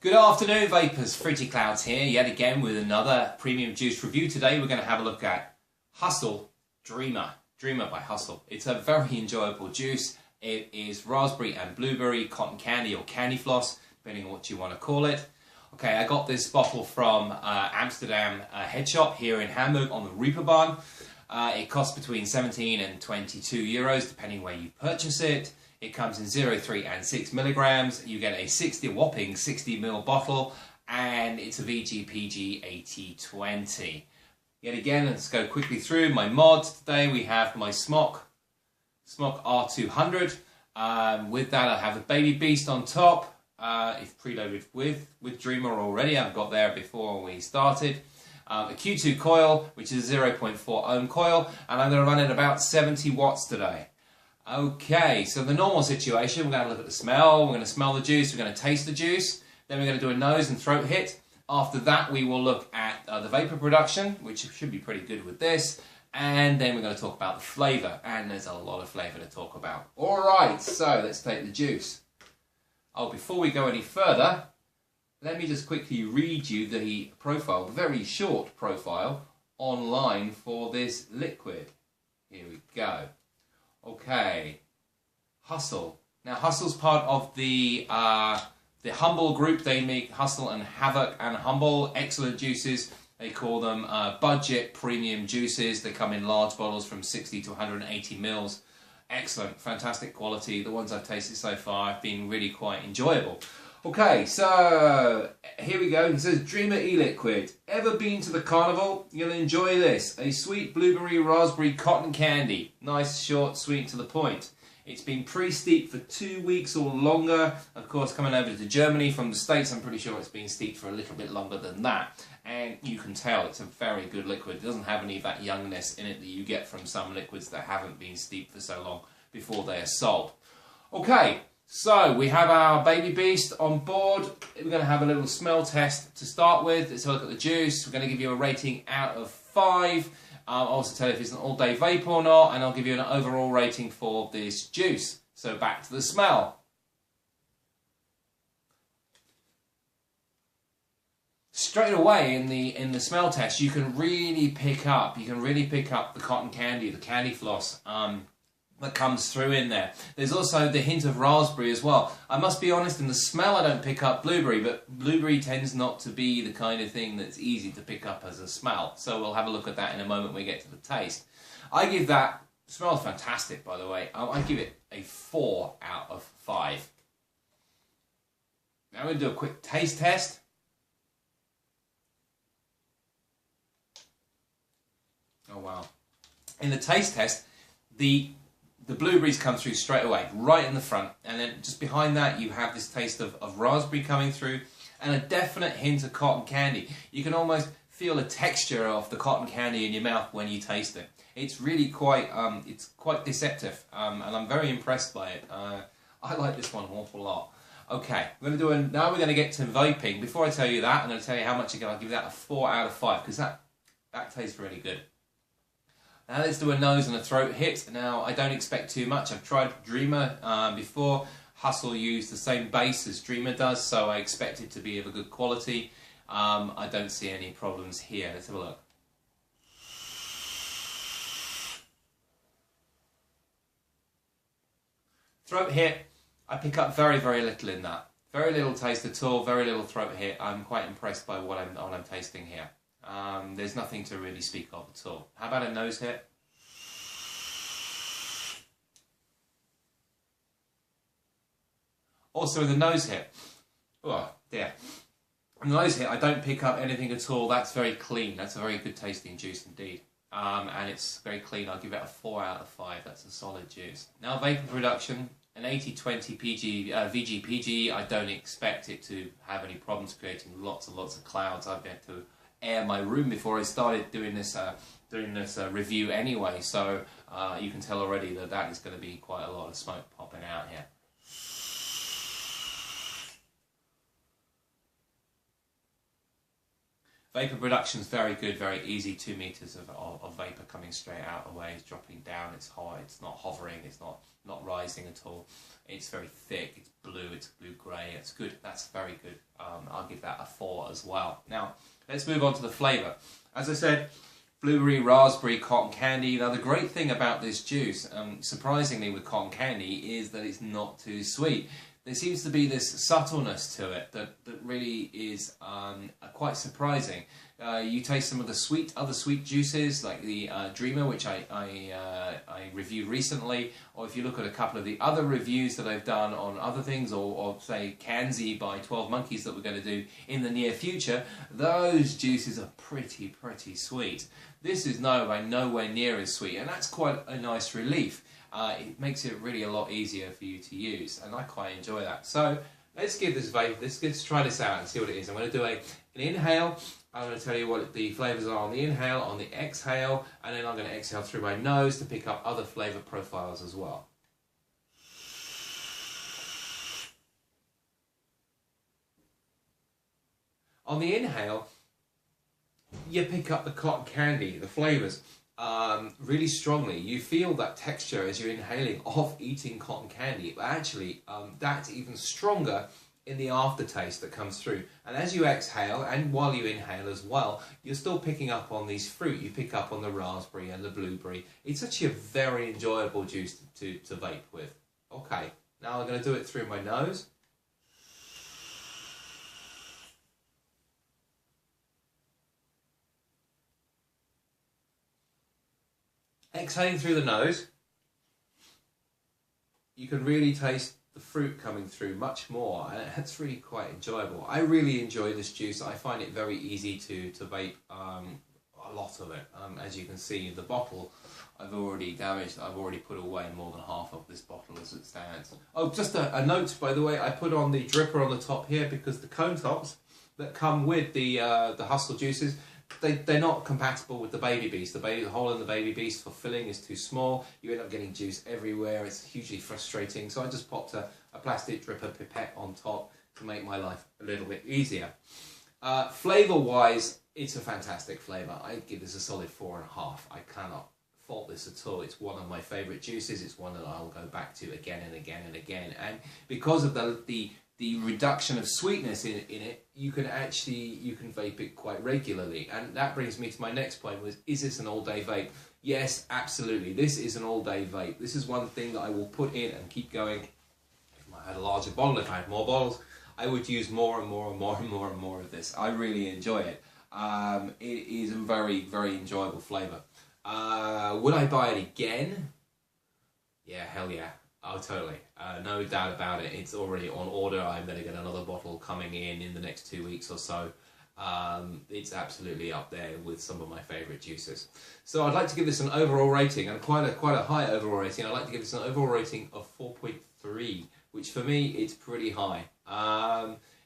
Good afternoon, vapors. Fridgy Clouds here, yet again with another premium juice review. Today we're going to have a look at Hustle Dreamer by Hustle. It's a very enjoyable juice. It is raspberry and blueberry, cotton candy or candy floss, depending on what you want to call it. Okay, I got this bottle from Amsterdam Head Shop here in Hamburg on the Reeperbahn. It costs between 17 and 22 euros, depending where you purchase it. It comes in 0, 3 and 6 milligrams. You get a whopping 60 ml bottle, and it's a VGPG 8020. Yet again, let's go quickly through my mods. Today we have my Smock R200. With that I have a Baby Beast on top. It's preloaded with Dreamer already. I've got there before we started. A Q2 coil, which is a 0.4 ohm coil, and I'm going to run it about 70 watts today. Okay, so the normal situation, we're going to look at the smell, we're going to smell the juice, we're going to taste the juice, then we're going to do a nose and throat hit. After that we will look at the vapor production, which should be pretty good with this, and then we're going to talk about the flavour, and there's a lot of flavour to talk about. Alright, so let's take the juice. Oh, before we go any further, let me just quickly read you the profile, the very short profile online for this liquid. Here we go. Okay, Hustle. Now Hustle's part of the Humble group. They make Hustle and Havoc and Humble, excellent juices. They call them budget premium juices. They come in large bottles from 60 to 180 mils. Excellent, fantastic quality. The ones I've tasted so far have been really quite enjoyable. Okay, so here we go. It says Dreamer e-liquid. Ever been to the carnival? You'll enjoy this. A sweet blueberry raspberry cotton candy. Nice, short, sweet, to the point. It's been pre-steeped for 2 weeks or longer. Of course, coming over to Germany from the States, I'm pretty sure it's been steeped for a little bit longer than that. And you can tell it's a very good liquid. It doesn't have any of that youngness in it that you get from some liquids that haven't been steeped for so long before they are sold. Okay. So, we have our Baby Beast on board. We're going to have a little smell test to start with. Let's have a look at the juice. We're going to give you a rating out of 5. I'll also tell you if it's an all-day vape or not, and I'll give you an overall rating for this juice. So, back to the smell. Straight away in the smell test, you can really pick up the cotton candy, the candy floss. That comes through in there. There's also the hint of raspberry as well. I must be honest, in the smell I don't pick up blueberry, but blueberry tends not to be the kind of thing that's easy to pick up as a smell. So we'll have a look at that in a moment when we get to the taste. I give that, smells fantastic by the way, I give it a 4 out of 5. Now we're going to do a quick taste test. Oh wow. In the taste test, the blueberries come through straight away, right in the front, and then just behind that you have this taste of raspberry coming through, and a definite hint of cotton candy. You can almost feel the texture of the cotton candy in your mouth when you taste it. It's really quite, it's quite deceptive, and I'm very impressed by it. I like this one an awful lot. Okay, now we're going to get to vaping. Before I tell you that, I'm going to tell you how much I'll give that a 4 out of 5, because that tastes really good. Now let's do a nose and a throat hit. Now I don't expect too much. I've tried Dreamer before. Hustle used the same base as Dreamer does, so I expect it to be of a good quality. I don't see any problems here. Let's have a look. Throat hit, I pick up very, very little in that. Very little taste at all, very little throat hit. I'm quite impressed by what I'm tasting here. There's nothing to really speak of at all. How about a nose hit? Also the nose hit. Oh dear. The nose hit, I don't pick up anything at all. That's very clean. That's a very good tasting juice indeed. And it's very clean. I'll give it a 4 out of 5. That's a solid juice. Now vapor production, an 8020 VGPG. I don't expect it to have any problems creating lots and lots of clouds. I've had to air my room before I started doing this review anyway, so you can tell already that is going to be quite a lot of smoke popping out here. Vapor production is very good, very easy. 2 meters of vapor coming straight out away, it's dropping down, it's hot, it's not hovering, it's not rising at all. It's very thick, it's blue-grey, it's good, that's very good. I'll give that a 4 as well. Now, let's move on to the flavour. As I said, blueberry, raspberry, cotton candy. Now the great thing about this juice, surprisingly with cotton candy, is that it's not too sweet. There seems to be this subtleness to it that really is quite surprising. You taste some of the other sweet juices like the Dreamer, which I reviewed recently, or if you look at a couple of the other reviews that I've done on other things, or say Kanzi by 12 Monkeys that we're going to do in the near future, those juices are pretty sweet. This is nowhere near as sweet, and that's quite a nice relief. It makes it really a lot easier for you to use, and I quite enjoy that. So let's give this vape, let's try this out and see what it is. I'm going to do an inhale. I'm going to tell you what the flavours are on the inhale, on the exhale, and then I'm going to exhale through my nose to pick up other flavour profiles as well. On the inhale, you pick up the cotton candy, the flavours, really strongly. You feel that texture as you're inhaling of eating cotton candy, but actually that's even stronger in the aftertaste that comes through. And as you exhale, and while you inhale as well, you're still picking up on these fruit. You pick up on the raspberry and the blueberry. It's actually a very enjoyable juice to vape with. Okay, now I'm going to do it through my nose. Exhaling through the nose, you can really taste the fruit coming through much more, and it's really quite enjoyable. I really enjoy this juice. I find it very easy to vape, a lot of it. As you can see, the bottle I've already damaged. I've already put away more than half of this bottle as it stands. Oh, just a note, by the way, I put on the dripper on the top here because the cone tops that come with the Hustle juices, they're not compatible with the Baby Beast. The hole in the Baby Beast for filling is too small. You end up getting juice everywhere. It's hugely frustrating. So I just popped a plastic dripper pipette on top to make my life a little bit easier. Flavour-wise, it's a fantastic flavour. I give this a solid 4.5. I cannot fault this at all. It's one of my favourite juices. It's one that I'll go back to again and again and again. And because of the reduction of sweetness in it, you can vape it quite regularly. And that brings me to my next point, is this an all-day vape? Yes, absolutely. This is an all-day vape. This is one thing that I will put in and keep going. If I had a larger bottle, if I had more bottles, I would use more and more and more and more and more of this. I really enjoy it. It is a very enjoyable flavour. Would I buy it again? Yeah, hell yeah. Oh, totally. No doubt about it. It's already on order. I'm going to get another bottle coming in the next 2 weeks or so. It's absolutely up there with some of my favourite juices. So I'd like to give this an overall rating, and quite a high overall rating. I'd like to give this an overall rating of 4.3, which for me, it's pretty high.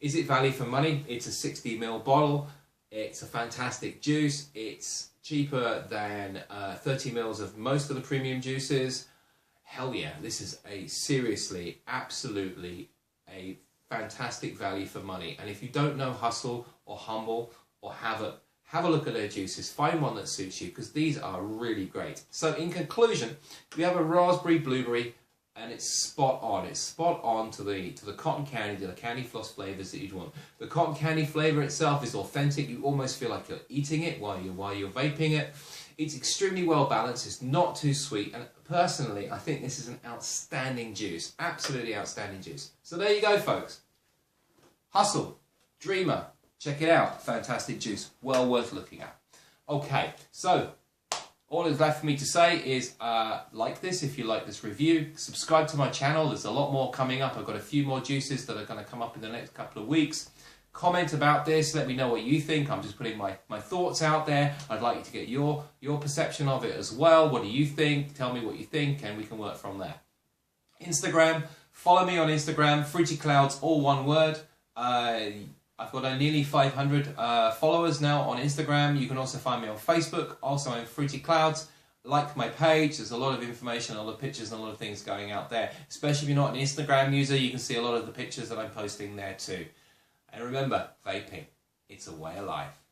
Is it value for money? It's a 60ml bottle. It's a fantastic juice. It's cheaper than 30ml of most of the premium juices. Hell yeah, this is seriously, absolutely a fantastic value for money. And if you don't know Hustle or Humble or have a look at their juices. Find one that suits you, because these are really great. So in conclusion, we have a raspberry blueberry, and it's spot on. It's spot on to the cotton candy, to the candy floss flavours that you'd want. The cotton candy flavour itself is authentic. You almost feel like you're eating it while you're vaping it. It's extremely well balanced. It's not too sweet, and personally, I think this is an outstanding juice. Absolutely outstanding juice. So there you go, folks. Hustle, Dreamer, check it out. Fantastic juice. Well worth looking at. Okay, so all that's left for me to say is like this if you like this review. Subscribe to my channel. There's a lot more coming up. I've got a few more juices that are going to come up in the next couple of weeks. Comment about this. Let me know what you think. I'm just putting my thoughts out there. I'd like you to get your perception of it as well. What do you think? Tell me what you think, and we can work from there. Instagram. Follow me on Instagram. Fruity Clouds, all one word. I've got nearly 500 followers now on Instagram. You can also find me on Facebook. Also, I'm Fruity Clouds. Like my page. There's a lot of information, a lot of pictures, and a lot of things going out there. Especially if you're not an Instagram user, you can see a lot of the pictures that I'm posting there too. And remember, vaping, it's a way of life.